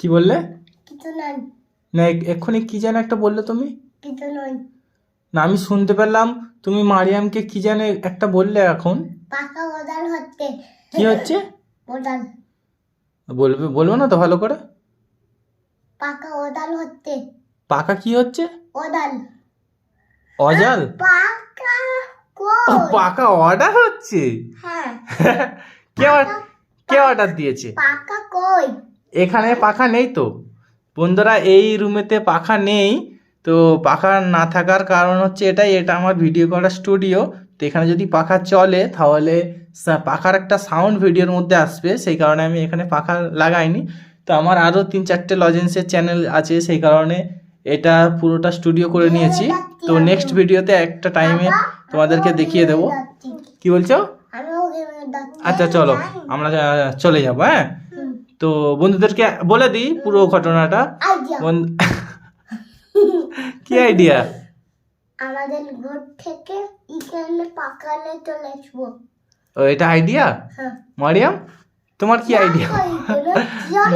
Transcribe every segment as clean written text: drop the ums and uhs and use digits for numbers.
কি বললে? কিছু নয়। না এক্ষুনি কি যেন একটা বললে তুমি? কিছু নয়। না আমি শুনতে পেলাম তুমি মারিয়ামকে কি যেন একটা বললে এখন। পাকা ওদাল হচ্ছে। কি হচ্ছে? ওদাল। বলবো না তো ভালো করে? পাকা ওদাল হচ্ছে। পাকা কি হচ্ছে? ওদাল। অজাল? পাকা ও, কই? পাকা অর্ডার হচ্ছে? হ্যাঁ। কে কে অর্ডার দিয়েছে? পাকা কই? এখানে পাখা নেই তো বন্ধুরা, এই রুমেতে পাখা নেই। তো পাখা না থাকার কারণ হচ্ছে এটা আমার ভিডিও করার স্টুডিও। তো এখানে যদি পাখা চলে তাহলে পাখার একটা সাউন্ড ভিডিওর মধ্যে আসবে, সেই কারণে আমি এখানে পাখা লাগাইনি। তো আমার আরও 3-4টে লজেন্সের চ্যানেল আছে, সেই কারণে এটা পুরোটা স্টুডিও করে নিয়েছি। তো নেক্সট ভিডিওতে একটা টাইমে তোমাদেরকে দেখিয়ে দেবো। কি বলছো? আচ্ছা চলো আমরা চলে যাবো। হ্যাঁ, তো বন্ধুদেরকে বলে দিই পুরো ঘটনাটা। কি আইডিয়া? আমাদের ঘর থেকে এখানে পাকালে চলে আসবো। ও, এটা আইডিয়া? হ্যাঁ। মারিয়াম তোমার কি আইডিয়া?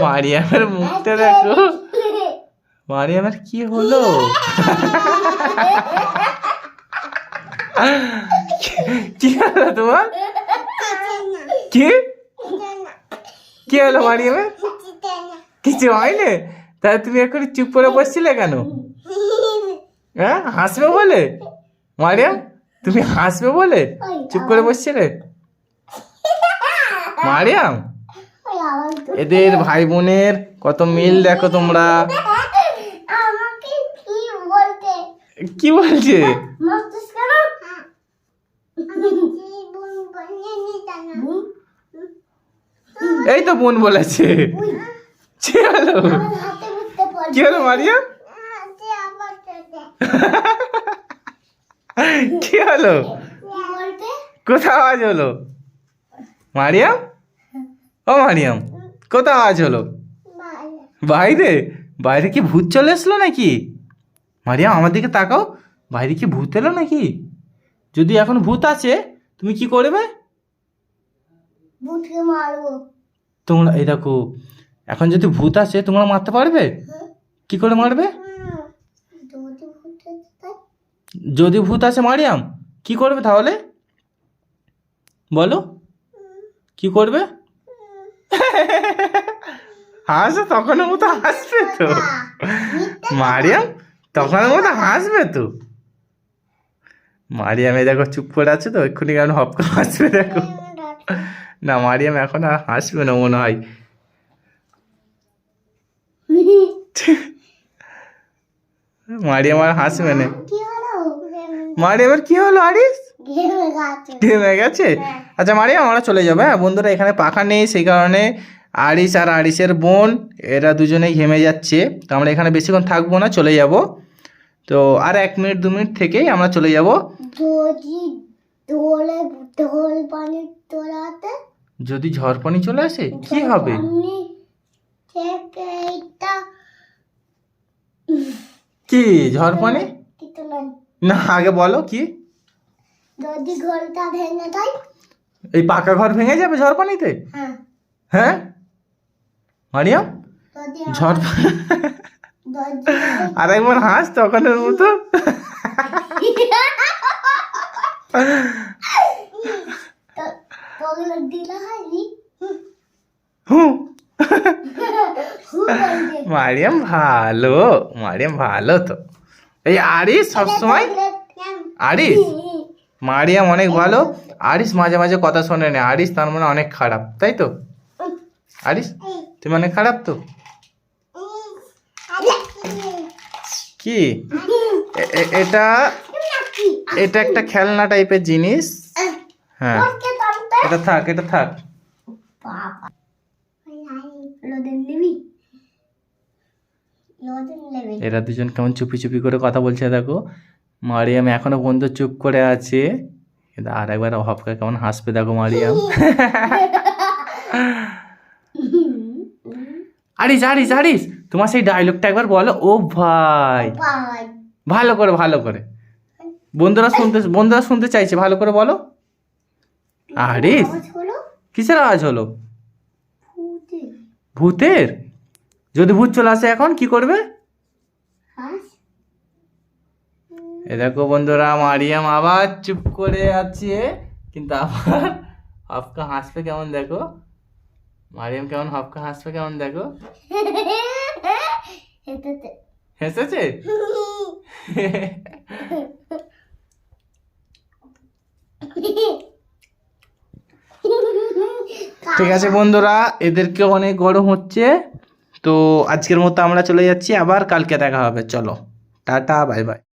মারিয়ামের মুখটা দেখো, মারিয়ামের কি হলো? কি হলো তোমার? কি কি হলো মারিয়ামের? কিছু হয়নি? তাহলে তুমি এখন চুপ করে বসছিলে কেন? হ্যাঁ, হাসবে বলে? মারিয়াম তুমি হাসবে বলে চুপ করে বসছিলে? মারিয়াম, এদের ভাই বোনের কত মিল দেখো তোমরা। আমাকে কি বলতে? কি বলছে? এই তো বোন বলেছে। কি হলো? কি হলো মারিয়াম? কি হলো? কোথাও আওয়াজ হলো? মারিয়াম, ও মারিয়াম, কোথাও আওয়াজ হলো? বাইরে? বাইরে কি ভূত চলে এসলো নাকি? মারিয়াম আমার দিকে তাকাও, বাইরে কি ভূত এলো নাকি? যদি এখন ভূত আছে তুমি কি করবে? ভূতকে মারবো। তোমরা এই দেখো, এখন যদি ভূত আছে তোমরা মারতে পারবে? কি করে মারবে? যদি ভূত আছে মারিয়াম কি করবে তাহলে বলো? কি করবে? হাসো, তখনের মতো হাসবে তো মারিয়াম, তখনের মতো হাসবে তো। মারিয়াম এই দেখো চুপ করে আছে তো, এক্ষুনি কেমন হপ করে হাসবে দেখো। না মারিয়াম এখন আর হাসবে না মনে হয়। মারিয়াম আর হাসবে না। মারিয়ামের কি হলো আরিস? ঘেমে গেছে? আচ্ছা মারিয়াম আমরা চলে যাবো। হ্যাঁ বন্ধুরা, এখানে পাখা নেই সেই কারণে আরিস আর আরিসের বোন এরা দুজনেই ঘেমে যাচ্ছে। তো আমরা এখানে বেশিক্ষণ থাকবো না, চলে যাব। তো আর 1 মিনিট 2 মিনিট থেকেই আমরা চলে যাব। যদি ঝড় পানি চলে আসে কি হবে? কি ঝড় পানি? না আগে বলো কি? যদি ঘরটা ভেঙে যায়? এই পাকা ঘর ভেঙে যাবে ঝড় পানিতে? হ্যাঁ। হ্যাঁ মারিয়াম, ঝড় আর একবার হাস তখনের মতো। মারিয়াম ভালো, মারিয়াম ভালো তো। এই আরিস সবসময়, আরিস মারিয়াম অনেক ভালো, আরিস মাঝে মাঝে কথা শোনে না। আরিস তার মানে অনেক খারাপ, তাই তো? আরিস তুমি অনেক খারাপ তো। কি এটা? এটা একটা খেলনা টাইপের জিনিস। হ্যাঁ এটা থাক, এটা থাক। এরা দুজন কেমন চুপি চুপি করে কথা বলছে দেখো। মারিয়াম এখনো পর্যন্ত চুপ করে আছে, আর একবার হপকা কেমন হাসবে দেখো মারিয়াম। আরিস আরিস আরিস তোমার সেই ডায়লগটা একবার বলো। ও ভাই, ভালো করে ভালো করে, বন্ধুরা শুনতে চাইছে, ভালো করে বলো। আরিস কিসের আওয়াজ হলো? ভূতের? যদি ভূত চলে আসে এখন কি করবে? হাস এ দেখো বন্ধুরা, মারিয়াম আবার চুপ করে আছে, কিন্তু আবার হফকা হাসবে কেমন দেখো। মারিয়াম কেমন হফকা হাসবে কেমন দেখো। হেঁটেতে হেসেছে? ঠিক আছে বন্ধুরা, এদেরকে অনেক গরম হচ্ছে, তো আজকের মতো আমরা চলে যাচ্ছি, আবার কালকে দেখা হবে। চলো, টাটা, বাই বাই।